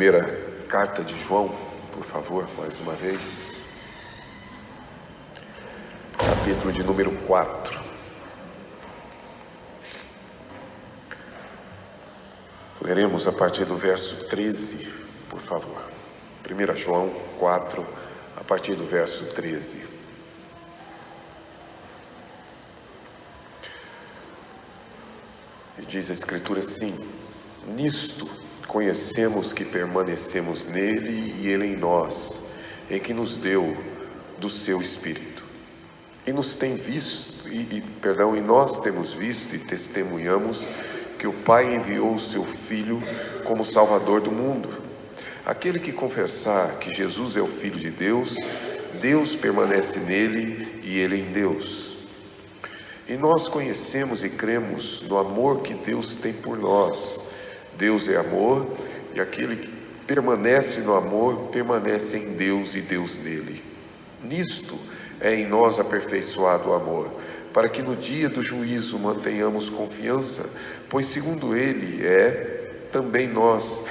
primeira carta de João, por favor, mais uma vez. Capítulo de número 4. Leremos a partir do verso 13, por favor. 1 João 4, a partir do verso 13. E diz a Escritura assim: nisto conhecemos que permanecemos nele e ele em nós, em que nos deu do seu Espírito. E nos tem visto, e nós temos visto e testemunhamos que o Pai enviou o seu Filho como Salvador do mundo. Aquele que confessar que Jesus é o Filho de Deus, Deus permanece nele e ele em Deus. E nós conhecemos e cremos no amor que Deus tem por nós. Deus é amor, e aquele que permanece no amor, permanece em Deus e Deus nele. Nisto é em nós aperfeiçoado o amor, para que no dia do juízo mantenhamos confiança, pois segundo ele também nós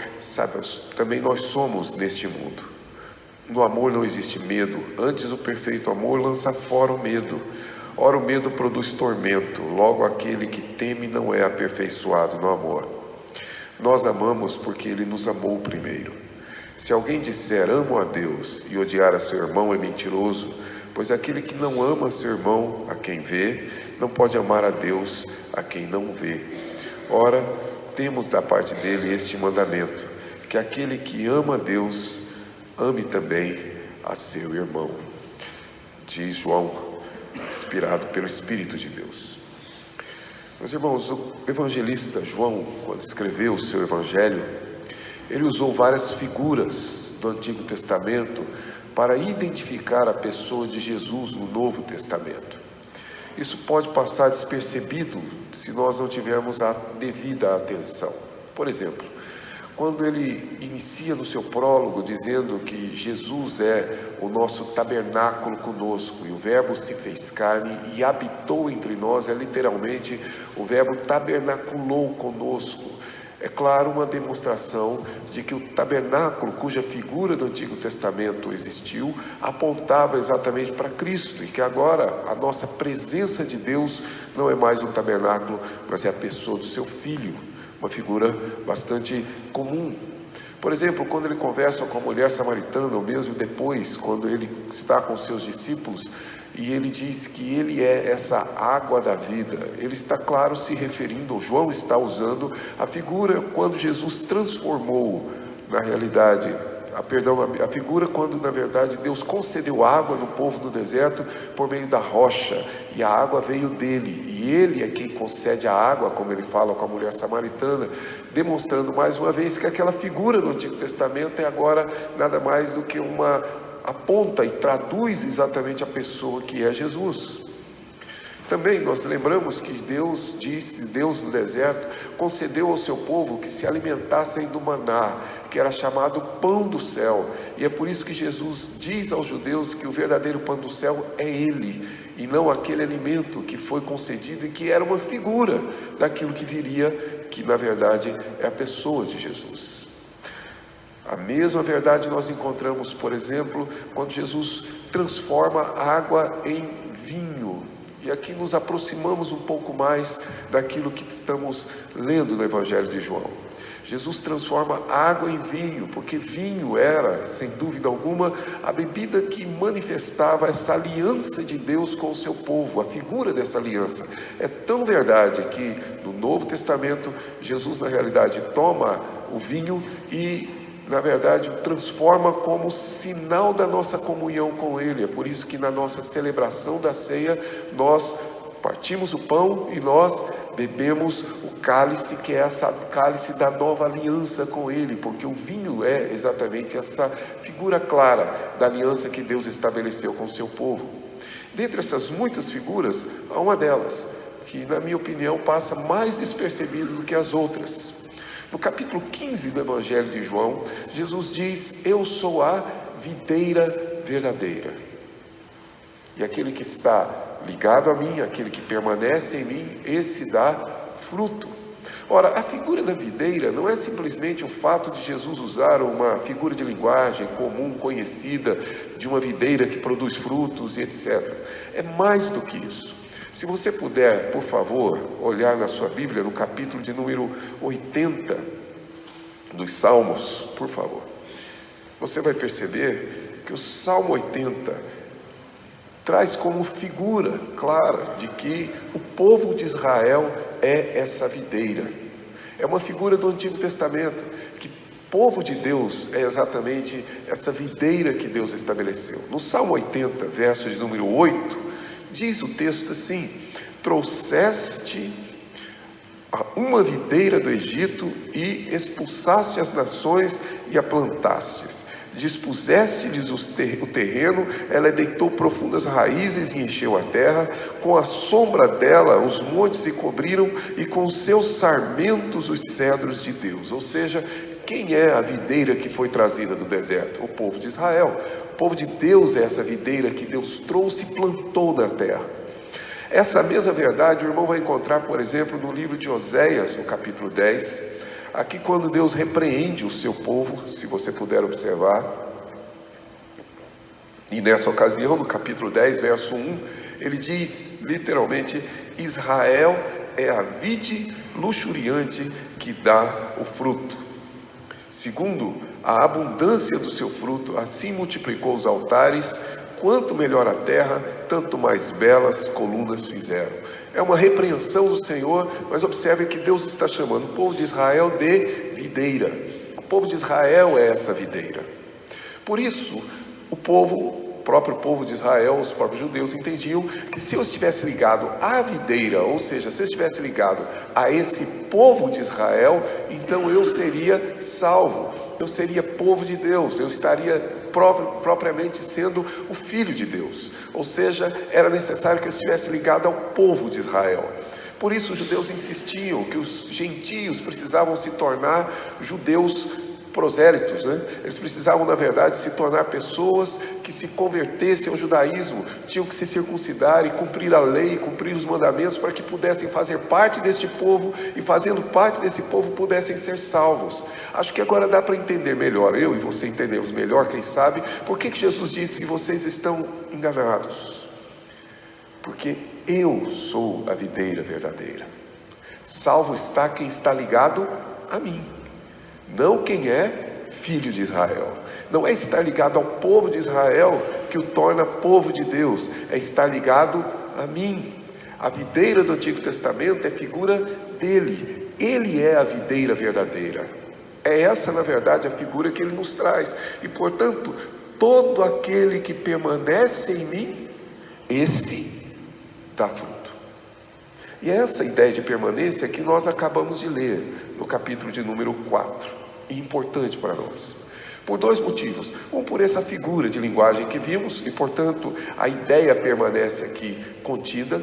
somos neste mundo. No amor não existe medo, antes o perfeito amor lança fora o medo. Ora, o medo produz tormento, logo aquele que teme não é aperfeiçoado no amor. Nós amamos porque ele nos amou primeiro. Se alguém disser amo a Deus e odiar a seu irmão é mentiroso, pois aquele que não ama seu irmão a quem vê, não pode amar a Deus a quem não vê. Ora, temos da parte dele este mandamento, que aquele que ama a Deus, ame também a seu irmão. Diz João, inspirado pelo Espírito de Deus. Meus irmãos, o evangelista João, quando escreveu o seu evangelho, ele usou várias figuras do Antigo Testamento para identificar a pessoa de Jesus no Novo Testamento. Isso pode passar despercebido se nós não tivermos a devida atenção. Por exemplo, quando ele inicia no seu prólogo dizendo que Jesus é o nosso tabernáculo conosco, e o verbo se fez carne e habitou entre nós, literalmente o verbo tabernaculou conosco. É claro, uma demonstração de que o tabernáculo, cuja figura do Antigo Testamento existiu, apontava exatamente para Cristo, e que agora a nossa presença de Deus não é mais um tabernáculo, mas é a pessoa do seu Filho, uma figura bastante comum. Por exemplo, quando ele conversa com a mulher samaritana, ou mesmo depois, quando ele está com seus discípulos, e ele diz que ele é essa água da vida, ele está, claro, se referindo, ou João está usando a figura quando Jesus transformou, na realidade, a figura quando, na verdade, Deus concedeu água no povo do deserto por meio da rocha, e a água veio dele, e ele é quem concede a água, como ele fala com a mulher samaritana, demonstrando mais uma vez que aquela figura do Antigo Testamento é agora nada mais do que aponta e traduz exatamente a pessoa que é Jesus. Também nós lembramos que Deus no deserto concedeu ao seu povo que se alimentassem do maná, que era chamado pão do céu, e é por isso que Jesus diz aos judeus que o verdadeiro pão do céu é ele, e não aquele alimento que foi concedido e que era uma figura daquilo que viria, que na verdade é a pessoa de Jesus. A mesma verdade nós encontramos, por exemplo, quando Jesus transforma a água em vinho. E aqui nos aproximamos um pouco mais daquilo que estamos lendo no Evangelho de João. Jesus transforma água em vinho, porque vinho era, sem dúvida alguma, a bebida que manifestava essa aliança de Deus com o seu povo, a figura dessa aliança. É tão verdade que no Novo Testamento, Jesus na realidade toma o vinho e, na verdade, o transforma como sinal da nossa comunhão com Ele. É por isso que na nossa celebração da ceia, nós partimos o pão e nós bebemos o cálice, que é essa cálice da nova aliança com Ele, porque o vinho é exatamente essa figura clara da aliança que Deus estabeleceu com o seu povo. Dentre essas muitas figuras, há uma delas, que na minha opinião passa mais despercebida do que as outras. No capítulo 15 do Evangelho de João, Jesus diz: eu sou a videira verdadeira, e aquele que está ligado a mim, aquele que permanece em mim, esse dá fruto. Ora, a figura da videira não é simplesmente o fato de Jesus usar uma figura de linguagem comum, conhecida, de uma videira que produz frutos e etc. É mais do que isso. Se você puder, por favor, olhar na sua Bíblia, no capítulo de número 80 dos Salmos, por favor. Você vai perceber que o Salmo 80 traz como figura clara de que o povo de Israel é essa videira. É uma figura do Antigo Testamento, que o povo de Deus é exatamente essa videira que Deus estabeleceu. No Salmo 80, verso de número 8, diz o texto assim: trouxeste uma videira do Egito e expulsaste as nações e a plantastes. Dispuseste-lhes o terreno, ela deitou profundas raízes e encheu a terra, com a sombra dela os montes se cobriram, e com os seus sarmentos os cedros de Deus. Ou seja, quem é a videira que foi trazida do deserto? O povo de Israel. O povo de Deus é essa videira que Deus trouxe e plantou na terra. Essa mesma verdade o irmão vai encontrar, por exemplo, no livro de Oséias, no capítulo 10, aqui quando Deus repreende o seu povo, se você puder observar. E nessa ocasião, no capítulo 10, verso 1, ele diz, literalmente, Israel é a vide luxuriante que dá o fruto. Segundo a abundância do seu fruto, assim multiplicou os altares. Quanto melhor a terra, tanto mais belas colunas fizeram. É uma repreensão do Senhor, mas observe que Deus está chamando o povo de Israel de videira. O povo de Israel é essa videira. Por isso, o próprio povo de Israel, os próprios judeus entendiam que se eu estivesse ligado à videira, ou seja, se eu estivesse ligado a esse povo de Israel, então eu seria salvo, eu seria povo de Deus, eu estaria propriamente sendo o filho de Deus. Ou seja, era necessário que eu estivesse ligado ao povo de Israel. Por isso os judeus insistiam que os gentios precisavam se tornar judeus prosélitos, né? Eles precisavam, na verdade, se tornar pessoas que se convertessem ao judaísmo, tinham que se circuncidar e cumprir a lei, cumprir os mandamentos, para que pudessem fazer parte deste povo e, fazendo parte desse povo, pudessem ser salvos. Acho que agora dá para entender melhor, eu e você entendemos melhor, quem sabe, por que Jesus disse que vocês estão enganados. Porque eu sou a videira verdadeira. Salvo está quem está ligado a mim, não quem é filho de Israel. Não é estar ligado ao povo de Israel que o torna povo de Deus, é estar ligado a mim. A videira do Antigo Testamento é figura dele, ele é a videira verdadeira. É essa, na verdade, a figura que ele nos traz. E, portanto, todo aquele que permanece em mim, esse dá fruto. E é essa ideia de permanência que nós acabamos de ler no capítulo de número 4. E importante para nós. Por dois motivos. Um, por essa figura de linguagem que vimos, e, portanto, a ideia permanece aqui contida.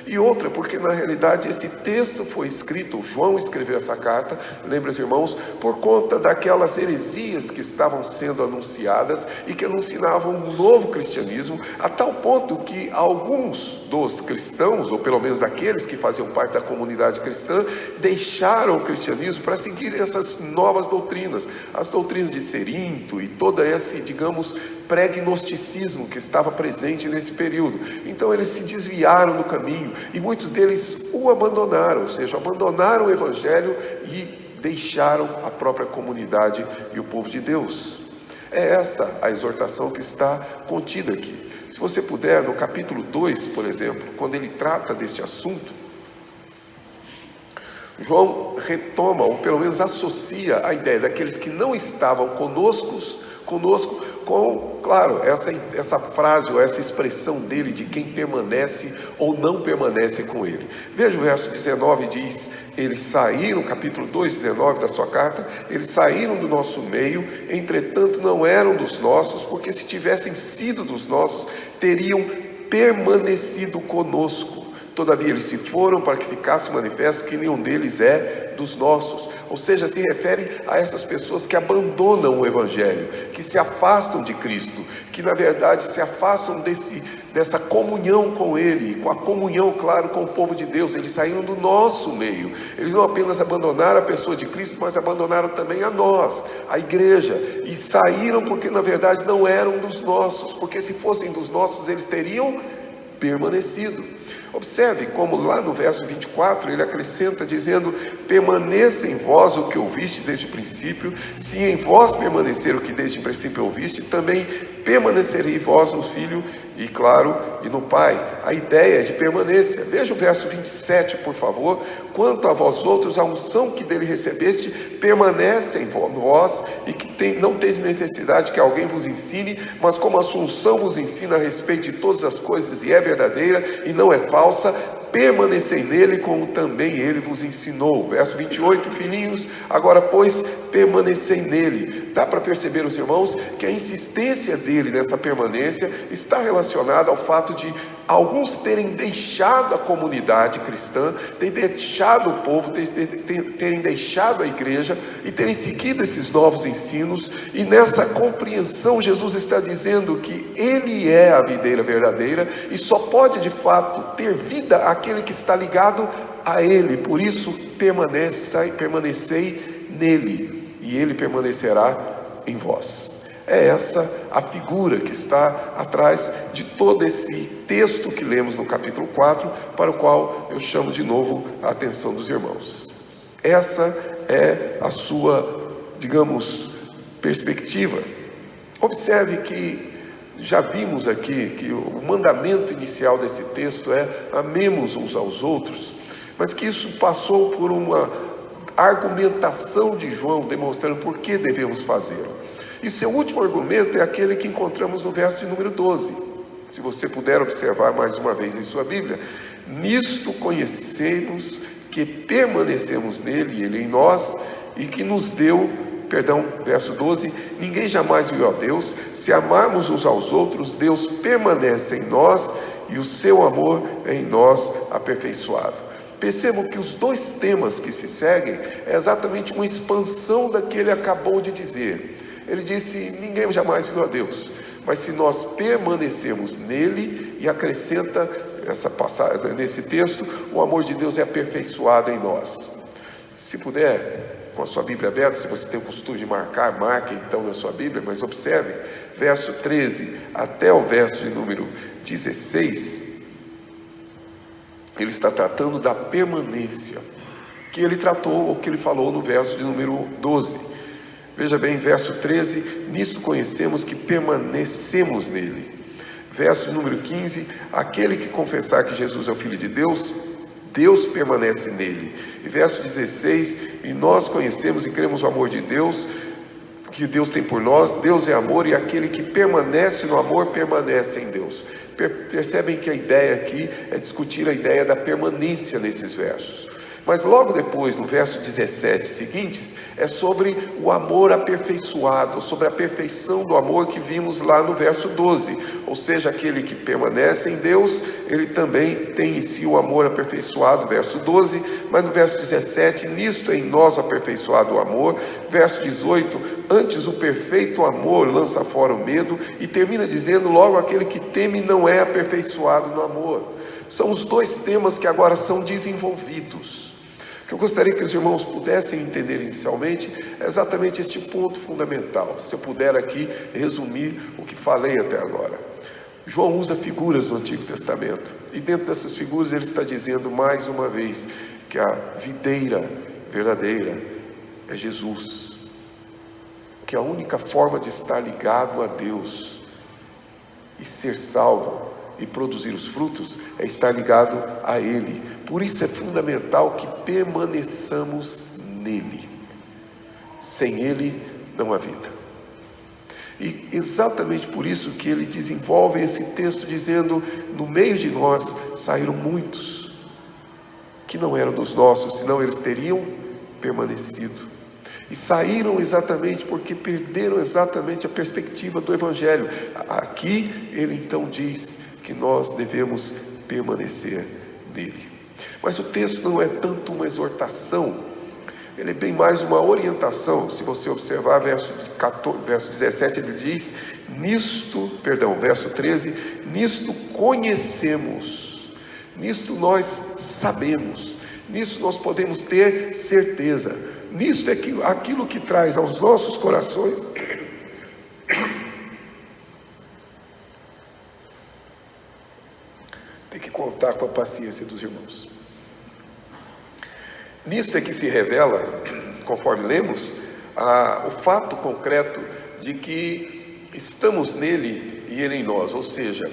E outra, porque na realidade esse texto foi escrito, João escreveu essa carta, lembrem os irmãos, por conta daquelas heresias que estavam sendo anunciadas e que anunciavam um novo cristianismo, a tal ponto que alguns dos cristãos, ou pelo menos aqueles que faziam parte da comunidade cristã, deixaram o cristianismo para seguir essas novas doutrinas, as doutrinas de Cerinto e todo esse, digamos, pré-gnosticismo que estava presente nesse período. Então eles se desviaram do caminho e muitos deles o abandonaram, ou seja, abandonaram o evangelho e deixaram a própria comunidade e o povo de Deus. É essa a exortação que está contida aqui. Se você puder, no capítulo 2, por exemplo, quando ele trata deste assunto, João retoma, ou pelo menos associa a ideia daqueles que não estavam conosco com, claro, essa frase ou essa expressão dele de quem permanece ou não permanece com ele. Veja o verso 19, diz: eles saíram, capítulo 2, 19 da sua carta, eles saíram do nosso meio, entretanto não eram dos nossos, porque se tivessem sido dos nossos, teriam permanecido conosco. Todavia eles se foram para que ficasse manifesto que nenhum deles é dos nossos. Ou seja, se refere a essas pessoas que abandonam o evangelho, que se afastam de Cristo, que na verdade se afastam dessa comunhão com Ele, com a comunhão, claro, com o povo de Deus. Eles saíram do nosso meio. Eles não apenas abandonaram a pessoa de Cristo, mas abandonaram também a nós, a igreja, e saíram porque na verdade não eram dos nossos, porque se fossem dos nossos eles teriam permanecido. Observe como lá no verso 24 ele acrescenta dizendo: permaneça em vós o que ouviste desde o princípio. Se em vós permanecer o que desde o princípio ouviste, também permanecerei vós no Filho e claro, e no Pai. A ideia é de permanência. Veja o verso 27, por favor. Quanto a vós outros, a unção que dele recebeste permanece em vós, e que não tendes necessidade que alguém vos ensine, mas como a sua unção vos ensina a respeito de todas as coisas, e é verdadeira e não é falsa, permanecei nele como também ele vos ensinou. Verso 28, filhinhos, agora pois permanecei nele. Dá para perceber, os irmãos, que a insistência dele nessa permanência está relacionada ao fato de alguns terem deixado a comunidade cristã, terem deixado o povo, terem deixado a igreja e terem seguido esses novos ensinos. E nessa compreensão Jesus está dizendo que ele é a videira verdadeira e só pode de fato ter vida aquele que está ligado a ele. Por isso permanecei nele e ele permanecerá em vós. É essa a figura que está atrás de todo esse texto que lemos no capítulo 4, para o qual eu chamo de novo a atenção dos irmãos. Essa é a sua, digamos, perspectiva. Observe que já vimos aqui que o mandamento inicial desse texto é amemos uns aos outros, mas que isso passou por uma argumentação de João demonstrando por que devemos fazê-lo. E seu último argumento é aquele que encontramos no verso de número 12. Se você puder observar mais uma vez em sua Bíblia: nisto conhecemos que permanecemos nele, ele em nós, e que nos deu, verso 12, ninguém jamais viu a Deus. Se amarmos uns aos outros, Deus permanece em nós e o seu amor é em nós aperfeiçoado. Percebam que os dois temas que se seguem é exatamente uma expansão da que ele acabou de dizer. Ele disse: ninguém jamais viu a Deus, mas se nós permanecermos nele, e acrescenta essa passagem nesse texto, o amor de Deus é aperfeiçoado em nós. Se puder, com a sua Bíblia aberta, se você tem o costume de marcar, marque então na sua Bíblia, mas observe, verso 13 até o verso de número 16, ele está tratando da permanência, que ele tratou, ou que ele falou no verso de número 12. Veja bem, verso 13, nisto conhecemos que permanecemos nele. Verso número 15, aquele que confessar que Jesus é o Filho de Deus, Deus permanece nele. E verso 16, e nós conhecemos e cremos o amor de Deus, que Deus tem por nós. Deus é amor, e aquele que permanece no amor, permanece em Deus. Percebem que a ideia aqui é discutir a ideia da permanência nesses versos. Mas logo depois, no verso 17 seguintes, é sobre o amor aperfeiçoado, sobre a perfeição do amor que vimos lá no verso 12. Ou seja, aquele que permanece em Deus, ele também tem em si o amor aperfeiçoado, verso 12. Mas no verso 17, nisto é em nós aperfeiçoado o amor. Verso 18, antes o perfeito amor lança fora o medo. E termina dizendo, logo aquele que teme não é aperfeiçoado no amor. São os dois temas que agora são desenvolvidos. O que eu gostaria que os irmãos pudessem entender inicialmente é exatamente este ponto fundamental. Se eu puder aqui resumir o que falei até agora. João usa figuras do Antigo Testamento, e dentro dessas figuras ele está dizendo mais uma vez que a videira verdadeira é Jesus, que a única forma de estar ligado a Deus e ser salvo e produzir os frutos é estar ligado a Ele. Por isso é fundamental que permaneçamos nele. Sem Ele não há vida. E exatamente por isso que ele desenvolve esse texto dizendo, no meio de nós saíram muitos que não eram dos nossos, senão eles teriam permanecido. E saíram exatamente porque perderam exatamente a perspectiva do Evangelho. Aqui ele então diz que nós devemos permanecer nele. Mas o texto não é tanto uma exortação, ele é bem mais uma orientação. Se você observar verso 17, ele diz, verso 13, nisto conhecemos, nisto nós sabemos, nisso nós podemos ter certeza, nisso é aquilo que traz aos nossos corações tem que contar com a paciência dos irmãos. Nisso é que se revela, conforme lemos, o fato concreto de que estamos nele e ele em nós, ou seja,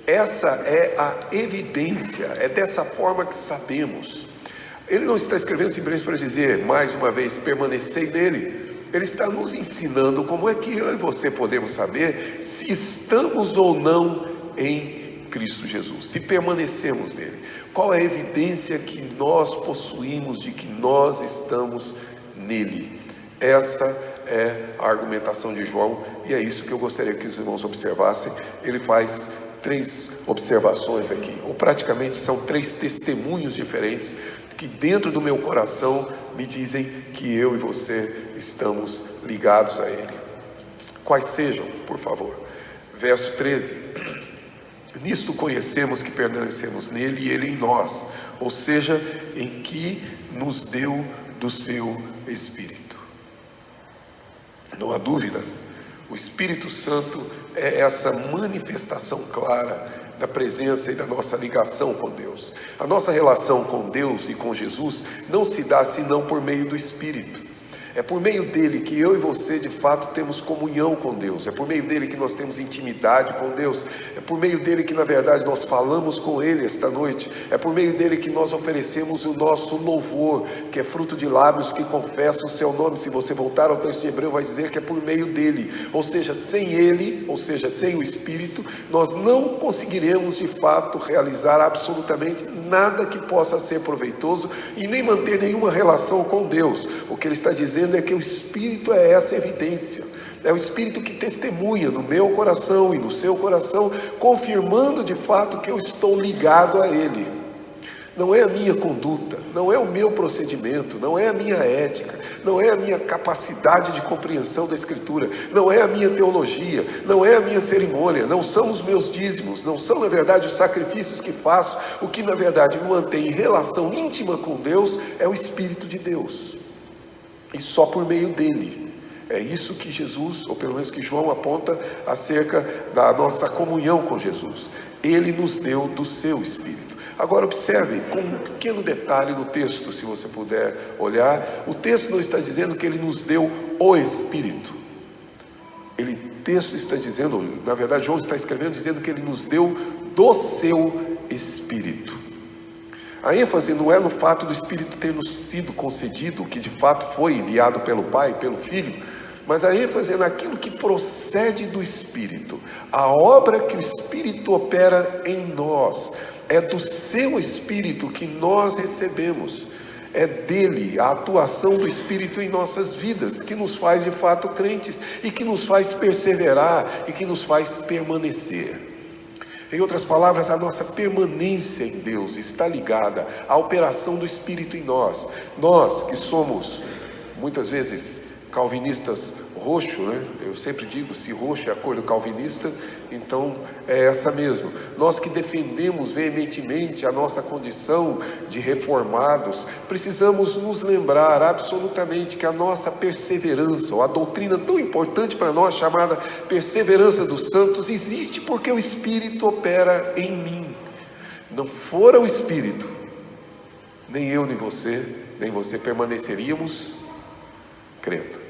essa é a evidência, é dessa forma que sabemos. Ele não está escrevendo simplesmente para dizer, mais uma vez, permanecei nele. Ele está nos ensinando como é que eu e você podemos saber se estamos ou não em Cristo Jesus, se permanecemos nele. Qual é a evidência que nós possuímos de que nós estamos nele? Essa é a argumentação de João, e é isso que eu gostaria que os irmãos observassem. Ele faz 3 observações aqui, ou praticamente são 3 testemunhos diferentes, que dentro do meu coração me dizem que eu e você estamos ligados a ele. Quais sejam, por favor? Verso 13, nisto conhecemos que permanecemos nele e ele em nós, ou seja, em que nos deu do seu Espírito. Não há dúvida, o Espírito Santo é essa manifestação clara da presença e da nossa ligação com Deus. A nossa relação com Deus e com Jesus não se dá senão por meio do Espírito. É por meio dele que eu e você de fato temos comunhão com Deus. É por meio dele que nós temos intimidade com Deus. É por meio dele que na verdade nós falamos com ele esta noite. É por meio dele que nós oferecemos o nosso louvor, que é fruto de lábios que confessam o seu nome. Se você voltar ao texto de Hebreu, vai dizer que é por meio dele. Ou seja, sem ele, ou seja, sem o Espírito, nós não conseguiremos de fato realizar absolutamente nada que possa ser proveitoso e nem manter nenhuma relação com Deus. O que ele está dizendo é que o Espírito é essa evidência, é o Espírito que testemunha no meu coração e no seu coração, confirmando de fato que eu estou ligado a ele. Não é a minha conduta, não é o meu procedimento, não é a minha ética, não é a minha capacidade de compreensão da Escritura, não é a minha teologia, não é a minha cerimônia, não são os meus dízimos, não são na verdade os sacrifícios que faço. O que na verdade me mantém em relação íntima com Deus é o Espírito de Deus. E só por meio dele. É isso que Jesus, ou pelo menos que João aponta acerca da nossa comunhão com Jesus. Ele nos deu do seu Espírito. Agora observe, com um pequeno detalhe no texto, se você puder olhar, o texto não está dizendo que ele nos deu o Espírito. O texto está dizendo, na verdade João está escrevendo dizendo que ele nos deu do seu Espírito. A ênfase não é no fato do Espírito ter nos sido concedido, que de fato foi enviado pelo Pai, pelo Filho, mas a ênfase é naquilo que procede do Espírito. A obra que o Espírito opera em nós, é do seu Espírito que nós recebemos. É dele, a atuação do Espírito em nossas vidas, que nos faz de fato crentes, e que nos faz perseverar, e que nos faz permanecer. Em outras palavras, a nossa permanência em Deus está ligada à operação do Espírito em nós. Nós que somos, muitas vezes, calvinistas roxo, né? Eu sempre digo, se roxo é a cor do calvinista, então é essa mesmo. Nós que defendemos veementemente a nossa condição de reformados, precisamos nos lembrar absolutamente que a nossa perseverança, ou a doutrina tão importante para nós, chamada perseverança dos santos, existe porque o Espírito opera em mim. Não fora o Espírito, nem eu, nem você permaneceríamos crendo.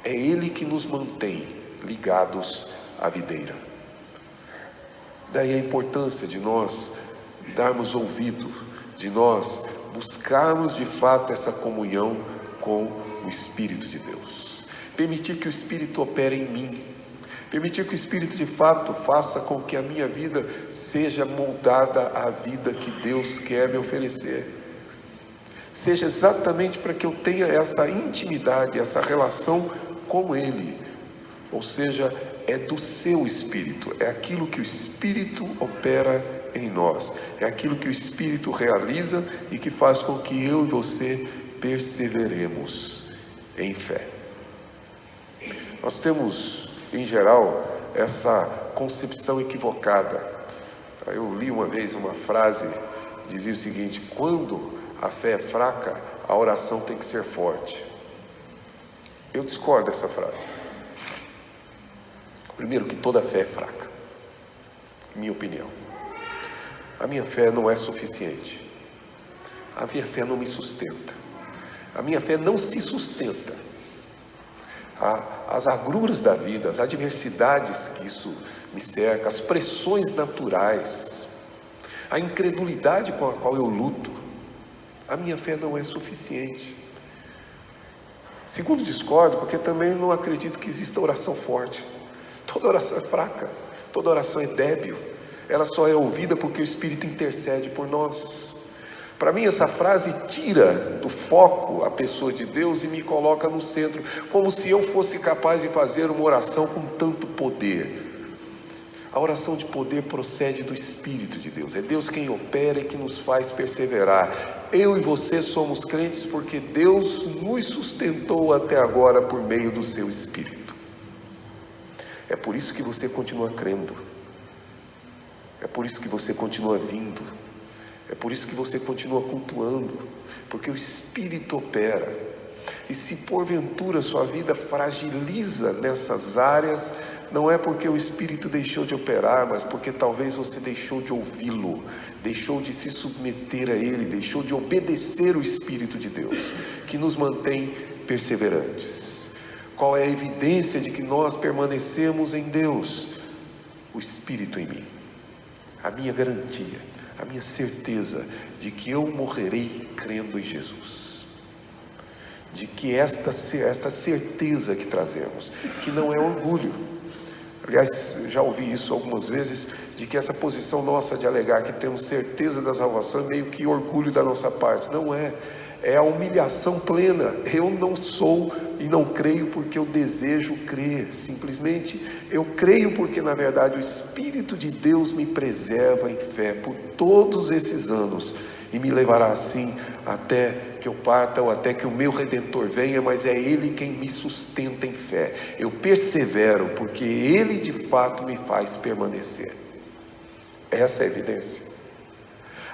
É Ele que nos mantém ligados à videira. Daí a importância de nós darmos ouvido, de nós buscarmos de fato essa comunhão com o Espírito de Deus. Permitir que o Espírito opere em mim. Permitir que o Espírito de fato faça com que a minha vida seja moldada à vida que Deus quer me oferecer. Seja exatamente para que eu tenha essa intimidade, essa relação com Ele. Ou seja, é do seu Espírito, é aquilo que o Espírito opera em nós, é aquilo que o Espírito realiza e que faz com que eu e você perseveremos em fé. Nós temos, em geral, essa concepção equivocada. Eu li uma vez uma frase, dizia o seguinte: quando a fé é fraca, a oração tem que ser forte. Eu discordo dessa frase. Primeiro, que toda fé é fraca, minha opinião. A minha fé não é suficiente. A minha fé não me sustenta. A minha fé não se sustenta. As agruras da vida, as adversidades que isso me cerca, as pressões naturais, a incredulidade com a qual eu luto, a minha fé não é suficiente. Segundo, discordo, porque também não acredito que exista oração forte. Toda oração é fraca, toda oração é débil. Ela só é ouvida porque o Espírito intercede por nós. Para mim, essa frase tira do foco a pessoa de Deus e me coloca no centro, como se eu fosse capaz de fazer uma oração com tanto poder. A oração de poder procede do Espírito de Deus. É Deus quem opera e que nos faz perseverar. Eu e você somos crentes porque Deus nos sustentou até agora por meio do seu Espírito. É por isso que você continua crendo. É por isso que você continua vindo. É por isso que você continua cultuando. Porque o Espírito opera. E se porventura sua vida fragiliza nessas áreas, não é porque o Espírito deixou de operar, mas porque talvez você deixou de ouvi-lo, deixou de se submeter a Ele, deixou de obedecer o Espírito de Deus, que nos mantém perseverantes. Qual é a evidência de que nós permanecemos em Deus? O Espírito em mim. A minha garantia, a minha certeza de que eu morrerei crendo em Jesus. De que esta certeza que trazemos, que não é orgulho. Aliás, já ouvi isso algumas vezes, de que essa posição nossa de alegar que temos certeza da salvação é meio que orgulho da nossa parte. Não é. É a humilhação plena. Eu não sou e não creio porque eu desejo crer. Simplesmente eu creio porque na verdade o Espírito de Deus me preserva em fé por todos esses anos. E me levará assim até que eu parta ou até que o meu Redentor venha, mas é Ele quem me sustenta em fé. Eu persevero porque Ele de fato me faz permanecer. Essa é a evidência.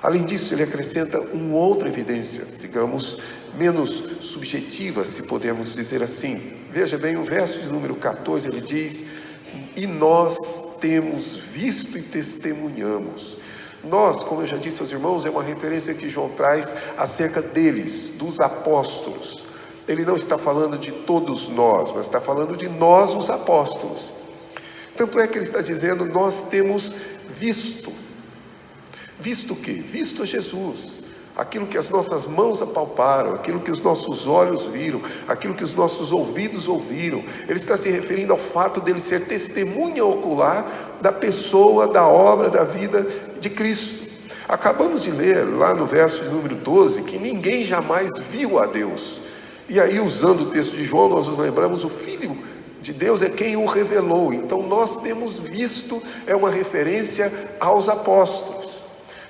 Além disso, ele acrescenta uma outra evidência, digamos, menos subjetiva, se podemos dizer assim. Veja bem, o verso de número 14, ele diz: e nós temos visto e testemunhamos. Nós, como eu já disse aos irmãos, é uma referência que João traz acerca deles, dos apóstolos. Ele não está falando de todos nós, mas está falando de nós, os apóstolos. Tanto é que ele está dizendo: nós temos visto. Visto o quê? Visto a Jesus. Aquilo que as nossas mãos apalparam, aquilo que os nossos olhos viram, aquilo que os nossos ouvidos ouviram. Ele está se referindo ao fato dele ser testemunha ocular da pessoa, da obra, da vida de Cristo. Acabamos de ler lá no verso de número 12 que ninguém jamais viu a Deus. E aí, usando o texto de João, nós nos lembramos: o Filho de Deus é quem o revelou. Então nós temos visto, é uma referência aos apóstolos.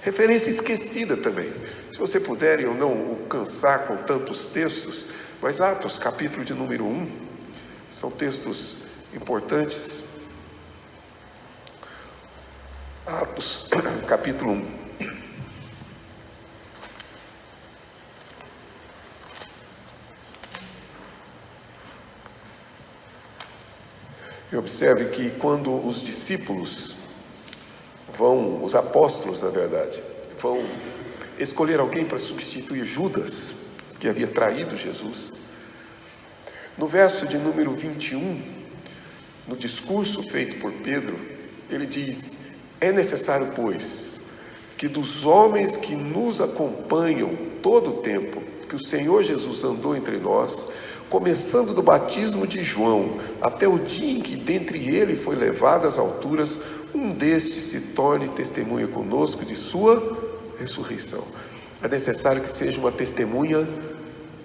Referência esquecida também. Se você puder, eu não o cansar com tantos textos, mas Atos, capítulo de número 1, são textos importantes. Atos, capítulo 1. E observe que quando os discípulos os apóstolos, na verdade, vão escolher alguém para substituir Judas, que havia traído Jesus. No verso de número 21, no discurso feito por Pedro, ele diz: é necessário, pois, que dos homens que nos acompanham todo o tempo que o Senhor Jesus andou entre nós, começando do batismo de João, até o dia em que dentre ele foi levado às alturas, um destes se torne testemunha conosco de sua ressurreição. É necessário que seja uma testemunha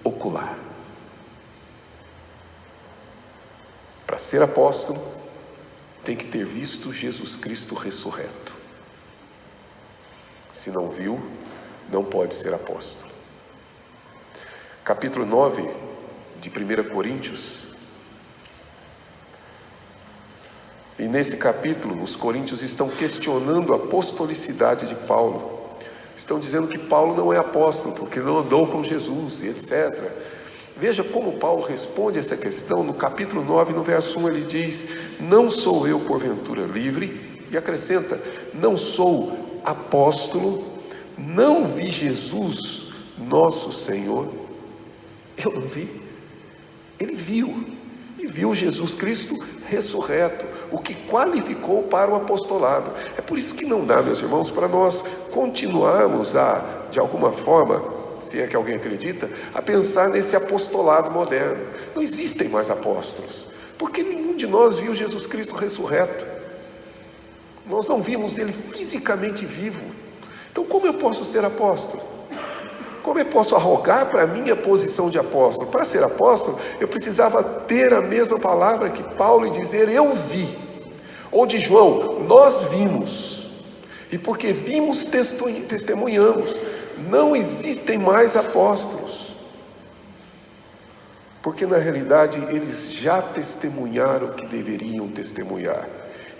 ocular. Para ser apóstolo, tem que ter visto Jesus Cristo ressurreto. Se não viu, não pode ser apóstolo. capítulo 9 de 1 Coríntios. E nesse capítulo, os coríntios estão questionando a apostolicidade de Paulo. Estão dizendo que Paulo não é apóstolo, porque não andou com Jesus, e etc. Veja como Paulo responde essa questão. No capítulo 9, no verso 1, ele diz: não sou eu porventura livre, e acrescenta: não sou apóstolo, não vi Jesus nosso Senhor. Eu não vi, ele viu, e viu Jesus Cristo ressurreto, o que qualificou para o apostolado. É por isso que não dá, meus irmãos, para nós continuarmos de alguma forma, se é que alguém acredita, a pensar nesse apostolado moderno. Não existem mais apóstolos, porque nenhum de nós viu Jesus Cristo ressurreto. Nós não vimos ele fisicamente vivo. Então como eu posso ser apóstolo? Como eu posso arrogar para mim a posição de apóstolo? Para ser apóstolo, eu precisava ter a mesma palavra que Paulo e dizer: eu vi. Ou de João: nós vimos. E porque vimos, testemunhamos. Não existem mais apóstolos. Porque na realidade eles já testemunharam o que deveriam testemunhar.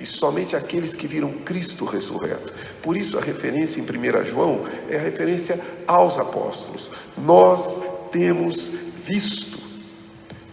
E somente aqueles que viram Cristo ressurreto. Por isso a referência em 1 João é a referência aos apóstolos. Nós temos visto.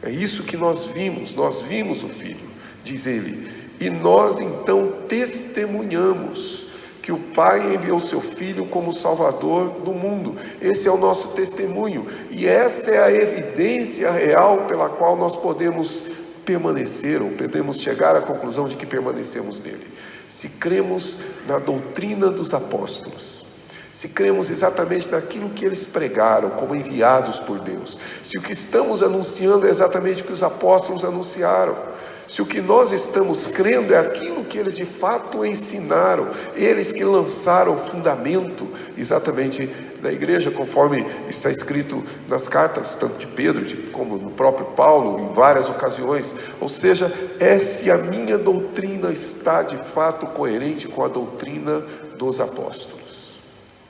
É isso que nós vimos o Filho, diz ele. E nós então testemunhamos que o Pai enviou seu Filho como Salvador do mundo. Esse é o nosso testemunho. E essa é a evidência real pela qual nós podemos permanecer, ou podemos chegar à conclusão de que permanecemos nele. Se cremos na doutrina dos apóstolos, se cremos exatamente naquilo que eles pregaram como enviados por Deus, se o que estamos anunciando é exatamente o que os apóstolos anunciaram, se o que nós estamos crendo é aquilo que eles de fato ensinaram, eles que lançaram o fundamento exatamente da igreja, conforme está escrito nas cartas, tanto de Pedro como no próprio Paulo, em várias ocasiões. Ou seja, se a minha doutrina está de fato coerente com a doutrina dos apóstolos.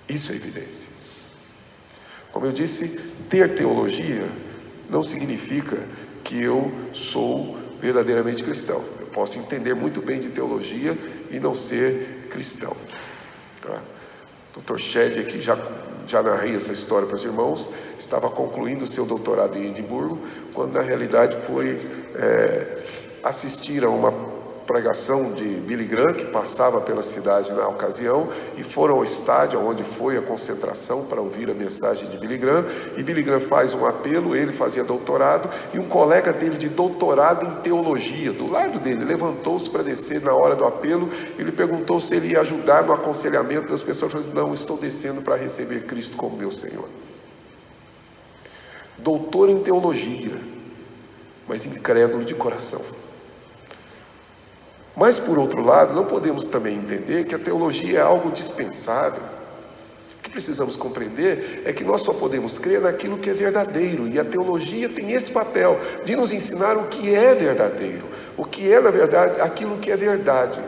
Isso é evidência. Como eu disse, ter teologia não significa que eu sou verdadeiramente cristão. Eu posso entender muito bem de teologia e não ser cristão. Tá? Dr. Shedd, que já narrei essa história para os irmãos, estava concluindo o seu doutorado em Edimburgo, quando na realidade foi assistir a uma pregação de Billy Graham, que passava pela cidade na ocasião, e foram ao estádio onde foi a concentração para ouvir a mensagem de Billy Graham, e Billy Graham faz um apelo. Ele fazia doutorado, e um colega dele de doutorado em teologia, do lado dele, levantou-se para descer na hora do apelo. Ele perguntou se ele ia ajudar no aconselhamento das pessoas. Ele falou: não, estou descendo para receber Cristo como meu Senhor. Doutor em teologia, mas incrédulo de coração. Mas, por outro lado, não podemos também entender que a teologia é algo dispensável. O que precisamos compreender é que nós só podemos crer naquilo que é verdadeiro, e a teologia tem esse papel de nos ensinar o que é verdadeiro, o que é, na verdade, aquilo que é verdade.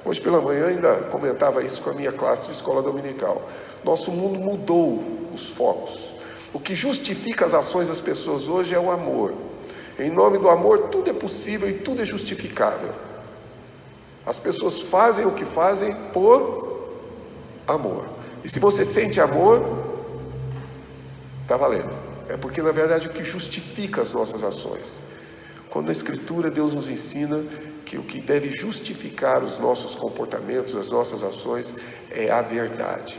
Hoje pela manhã ainda comentava isso com a minha classe de escola dominical. Nosso mundo mudou os focos. O que justifica as ações das pessoas hoje é o amor. Em nome do amor, tudo é possível e tudo é justificável. As pessoas fazem o que fazem por amor. E se você sente amor, está valendo. É porque, na verdade, o que justifica as nossas ações. Quando na Escritura Deus nos ensina que o que deve justificar os nossos comportamentos, as nossas ações, é a verdade.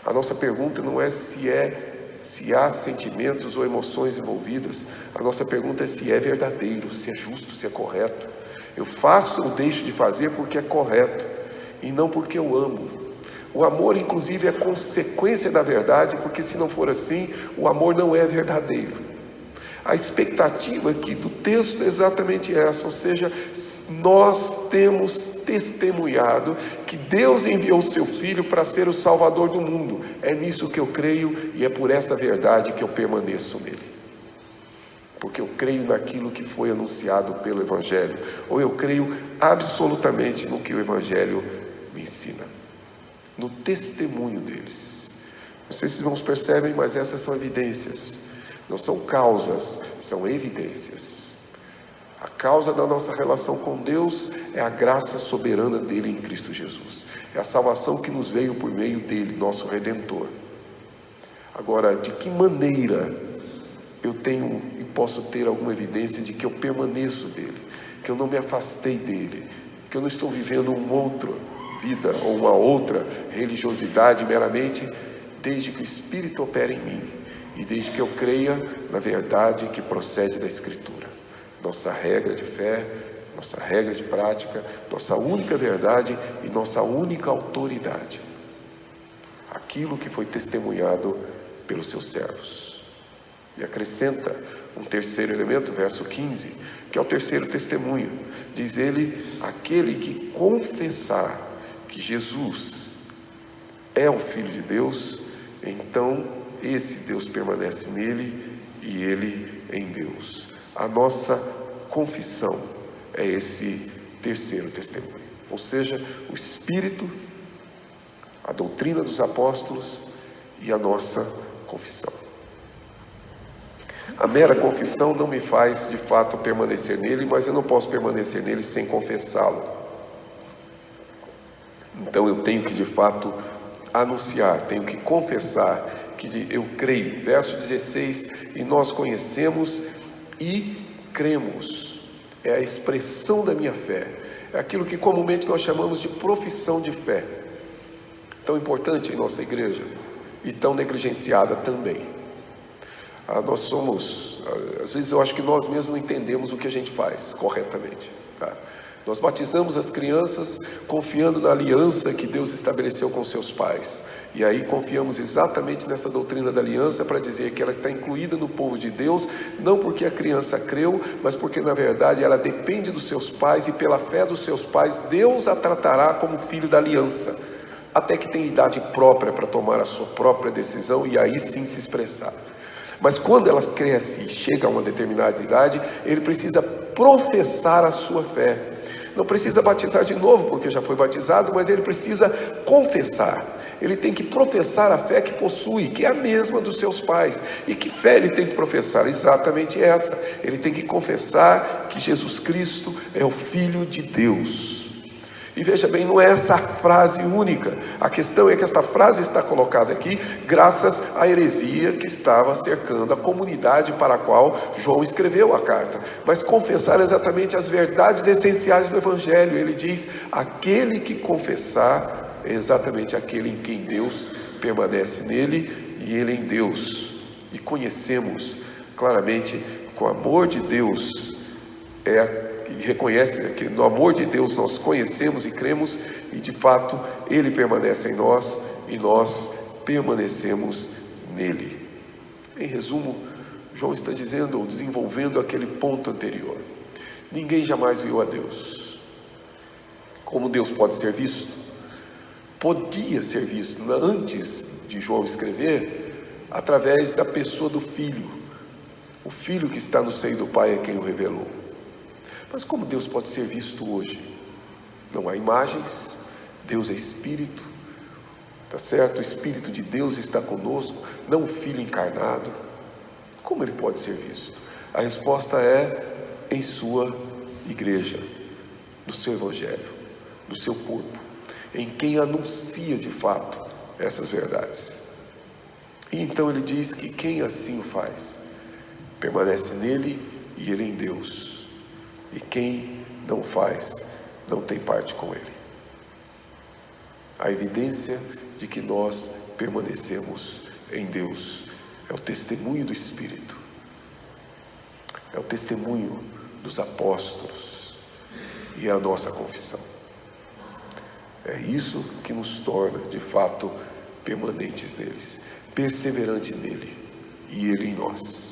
A nossa pergunta não é se há sentimentos ou emoções envolvidas. A nossa pergunta é se é verdadeiro, se é justo, se é correto. Eu faço ou deixo de fazer porque é correto, e não porque eu amo. O amor, inclusive, é consequência da verdade, porque se não for assim, o amor não é verdadeiro. A expectativa aqui do texto é exatamente essa, ou seja, nós temos testemunhado que Deus enviou o seu Filho para ser o Salvador do mundo. É nisso que eu creio, e é por essa verdade que eu permaneço nele. Porque eu creio naquilo que foi anunciado pelo Evangelho, ou eu creio absolutamente no que o Evangelho me ensina, no testemunho deles. Não sei se os irmãos percebem, mas essas são evidências Não são causas, são evidências. A causa da nossa relação com Deus é a graça soberana dele em Cristo Jesus. É a salvação que nos veio por meio dele, nosso Redentor. Agora, de que maneira eu tenho e posso ter alguma evidência de que eu permaneço dele, que eu não me afastei dele, que eu não estou vivendo uma outra vida ou uma outra religiosidade meramente, desde que o Espírito opera em mim e desde que eu creia na verdade que procede da Escritura. Nossa regra de fé, nossa regra de prática, nossa única verdade e nossa única autoridade. Aquilo que foi testemunhado pelos seus servos. E acrescenta um terceiro elemento, verso 15, que é o terceiro testemunho. Diz ele: aquele que confessar que Jesus é o Filho de Deus, então esse Deus permanece nele e ele em Deus. A nossa confissão é esse terceiro testemunho. Ou seja, o Espírito, a doutrina dos apóstolos e a nossa confissão. A mera confissão não me faz de fato permanecer nele, mas eu não posso permanecer nele sem confessá-lo. Então eu tenho que de fato anunciar, tenho que confessar que eu creio. Verso 16: e nós conhecemos e cremos. É a expressão da minha fé, é aquilo que comumente nós chamamos de profissão de fé, tão importante em nossa igreja e tão negligenciada também. Nós somos, às vezes eu acho que nós mesmos não entendemos o que a gente faz corretamente, tá? Nós batizamos as crianças confiando na aliança que Deus estabeleceu com seus pais. E aí confiamos exatamente nessa doutrina da aliança para dizer que ela está incluída no povo de Deus, não porque a criança creu, mas porque na verdade ela depende dos seus pais, e pela fé dos seus pais, Deus a tratará como filho da aliança, até que tenha idade própria para tomar a sua própria decisão e aí sim se expressar. Mas quando ela cresce e chega a uma determinada idade, ele precisa professar a sua fé. Não precisa batizar de novo, porque já foi batizado, mas ele precisa confessar. Ele tem que professar a fé que possui, que é a mesma dos seus pais. E que fé ele tem que professar? Exatamente essa. Ele tem que confessar que Jesus Cristo é o Filho de Deus. E veja bem, não é essa frase única. A questão é que essa frase está colocada aqui graças à heresia que estava cercando a comunidade para a qual João escreveu a carta. Mas confessar exatamente as verdades essenciais do Evangelho. Ele diz: aquele que confessar é exatamente aquele em quem Deus permanece nele e ele em Deus. E conhecemos claramente que o amor de Deus e reconhece que no amor de Deus nós conhecemos e cremos, e de fato ele permanece em nós e nós permanecemos nele. Em resumo, João está dizendo, ou desenvolvendo aquele ponto anterior: ninguém jamais viu a Deus. Como Deus pode ser visto? Podia ser visto antes de João escrever, através da pessoa do Filho. O Filho que está no seio do Pai é quem o revelou. Mas como Deus pode ser visto hoje? Não há imagens, Deus é Espírito, tá certo? O Espírito de Deus está conosco, não o Filho encarnado. Como ele pode ser visto? A resposta é em sua igreja, no seu Evangelho, no seu corpo, em quem anuncia de fato essas verdades. E então ele diz que quem assim o faz, permanece nele e ele em Deus. E quem não faz, não tem parte com ele. A evidência de que nós permanecemos em Deus é o testemunho do Espírito, é o testemunho dos apóstolos e é a nossa confissão. É isso que nos torna de fato permanentes neles, perseverantes nele e ele em nós.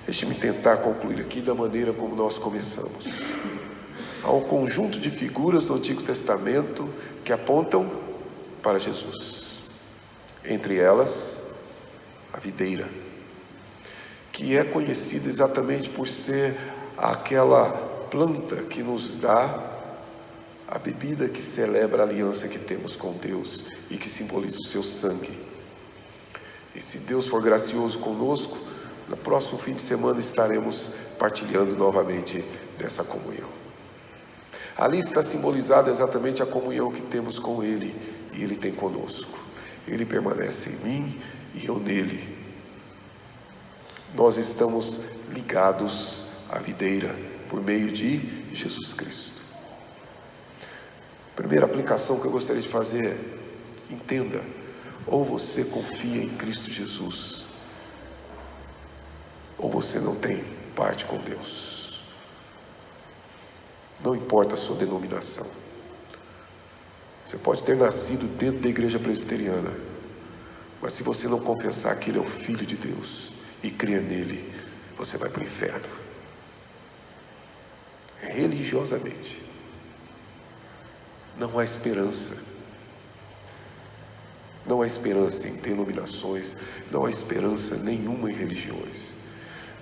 Deixe-me tentar concluir aqui da maneira como nós começamos. Há um conjunto de figuras do Antigo Testamento que apontam para Jesus. Entre elas, a videira, que é conhecida exatamente por ser aquela planta que nos dá a bebida que celebra a aliança que temos com Deus e que simboliza o seu sangue. E se Deus for gracioso conosco, No próximo fim de semana estaremos partilhando novamente dessa comunhão. Ali está simbolizada exatamente a comunhão que temos com Ele e Ele tem conosco. Ele permanece em mim e eu nele. Nós estamos ligados à videira por meio de Jesus Cristo. Primeira aplicação que eu gostaria de fazer é: entenda, ou você confia em Cristo Jesus, ou você não tem parte com Deus. Não importa a sua denominação. Você pode ter nascido dentro da igreja presbiteriana, mas se você não confessar que Ele é o Filho de Deus e crer nele, você vai para o inferno. Religiosamente. Não há esperança. Não há esperança em denominações, não há esperança nenhuma em religiões.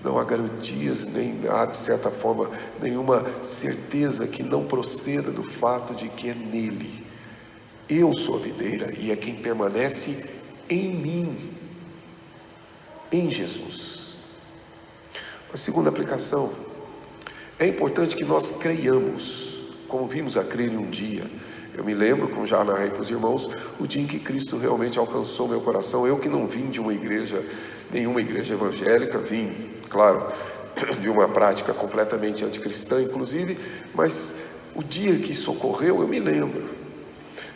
Não há garantias, nem há, de certa forma, nenhuma certeza que não proceda do fato de que é nele. Eu sou a videira e é quem permanece em mim, em Jesus. A segunda aplicação: é importante que nós creiamos, como vimos a crer em um dia. Eu me lembro, como já narrei para os irmãos, o dia em que Cristo realmente alcançou meu coração. Eu que não vim de uma igreja, nenhuma igreja evangélica, vim, claro, de uma prática completamente anticristã, inclusive, mas o dia que isso ocorreu, eu me lembro.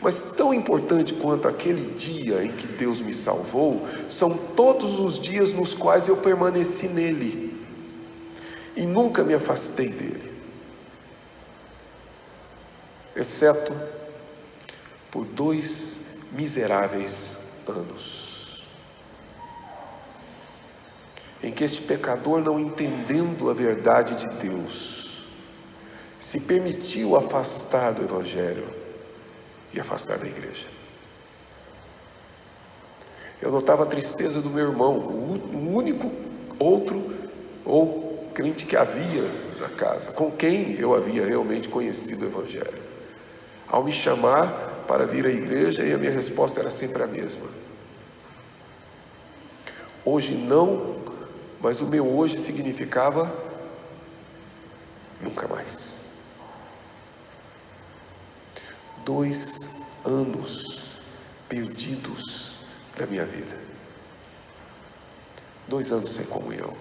Mas tão importante quanto aquele dia em que Deus me salvou, são todos os dias nos quais eu permaneci nele e nunca me afastei dele, exceto por 2 miseráveis anos, em que este pecador, não entendendo a verdade de Deus, se permitiu afastar do Evangelho e afastar da igreja. Eu notava a tristeza do meu irmão, o único outro ou crente que havia na casa, com quem eu havia realmente conhecido o Evangelho. Ao me chamar para vir à igreja, e a minha resposta era sempre a mesma: hoje não, mas o meu hoje significava nunca mais. 2 anos perdidos da minha vida. 2 anos sem comunhão.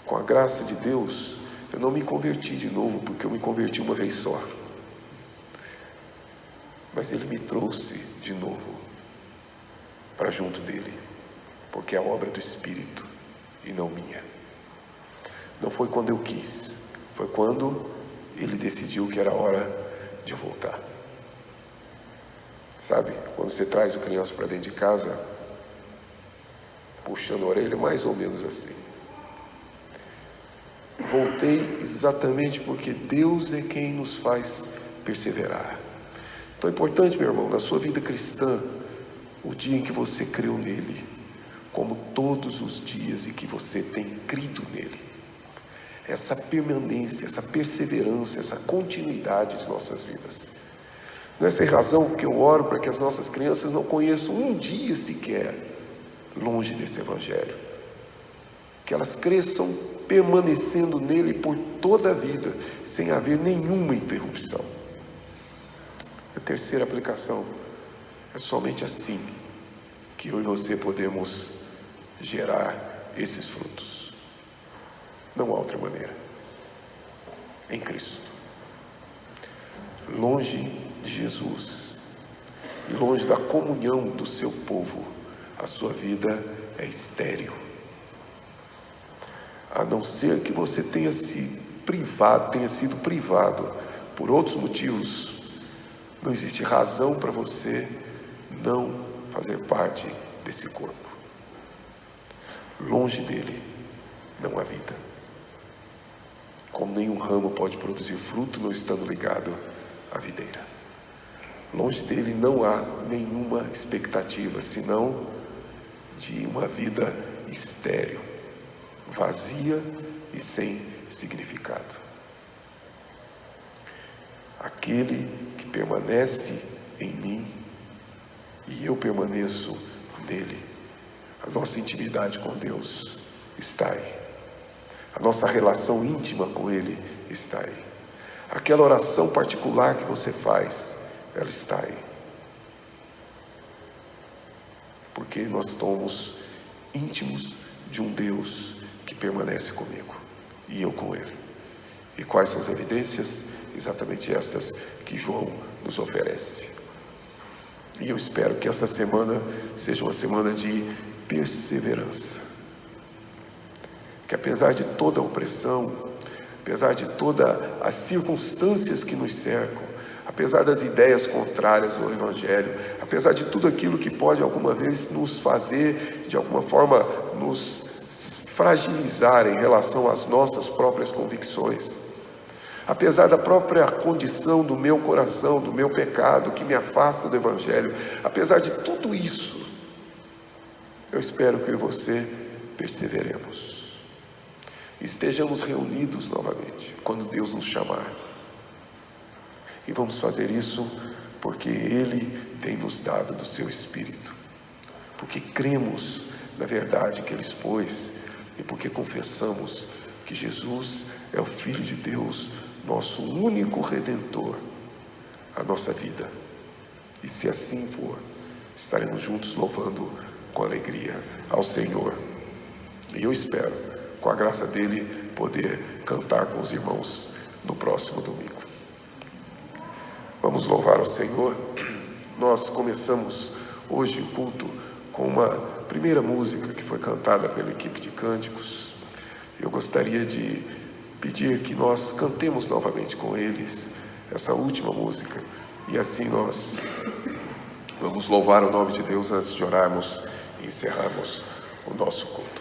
Com a graça de Deus, eu não me converti de novo, porque eu me converti uma vez só. Mas Ele me trouxe de novo para junto dEle, porque é a obra do Espírito e não minha. Não foi quando eu quis, foi quando Ele decidiu que era hora de eu voltar. Sabe, quando você traz o criança para dentro de casa, puxando a orelha, mais ou menos assim. Voltei exatamente porque Deus é quem nos faz perseverar. Então é importante, meu irmão, na sua vida cristã, o dia em que você creu nele, como todos os dias em que você tem crido nele. Essa permanência, essa perseverança, essa continuidade de nossas vidas. Não é sem razão que eu oro para que as nossas crianças não conheçam um dia sequer longe desse Evangelho. Que elas cresçam permanecendo nele por toda a vida, sem haver nenhuma interrupção. A terceira aplicação: é somente assim que eu e você podemos gerar esses frutos. Não há outra maneira. Em Cristo. Longe de Jesus e longe da comunhão do seu povo, a sua vida é estéril. A não ser que você tenha sido privado por outros motivos, não existe razão para você não fazer parte desse corpo. Longe dele não há vida. Como nenhum ramo pode produzir fruto não estando ligado à videira. Longe dele não há nenhuma expectativa, senão de uma vida estéril, vazia e sem significado. Aquele que permanece em mim e eu permaneço nele, A nossa intimidade com Deus está aí. A nossa relação íntima com Ele está aí. Aquela oração particular que você faz, ela está aí. Porque nós somos íntimos de um Deus que permanece comigo e eu com Ele. E quais são as evidências? Exatamente estas que João nos oferece. E eu espero que esta semana seja uma semana de perseverança. Que apesar de toda a opressão, apesar de todas as circunstâncias que nos cercam, apesar das ideias contrárias ao Evangelho, apesar de tudo aquilo que pode alguma vez nos fazer, de alguma forma, nos fragilizar em relação às nossas próprias convicções, apesar da própria condição do meu coração, do meu pecado, que me afasta do Evangelho, apesar de tudo isso, eu espero que eu e você perseveremos. Estejamos reunidos novamente, quando Deus nos chamar. E vamos fazer isso porque Ele tem nos dado do seu Espírito. Porque cremos na verdade que Ele expôs e porque confessamos que Jesus é o Filho de Deus, nosso único Redentor, a nossa vida. E se assim for, estaremos juntos louvando com alegria ao Senhor. E eu espero, com a graça dele, poder cantar com os irmãos no próximo domingo. Vamos louvar ao Senhor. Nós começamos hoje o culto com uma primeira música que foi cantada pela equipe de cânticos. Eu gostaria de pedir que nós cantemos novamente com eles essa última música. E assim nós vamos louvar o nome de Deus antes de orarmos e encerrarmos o nosso culto.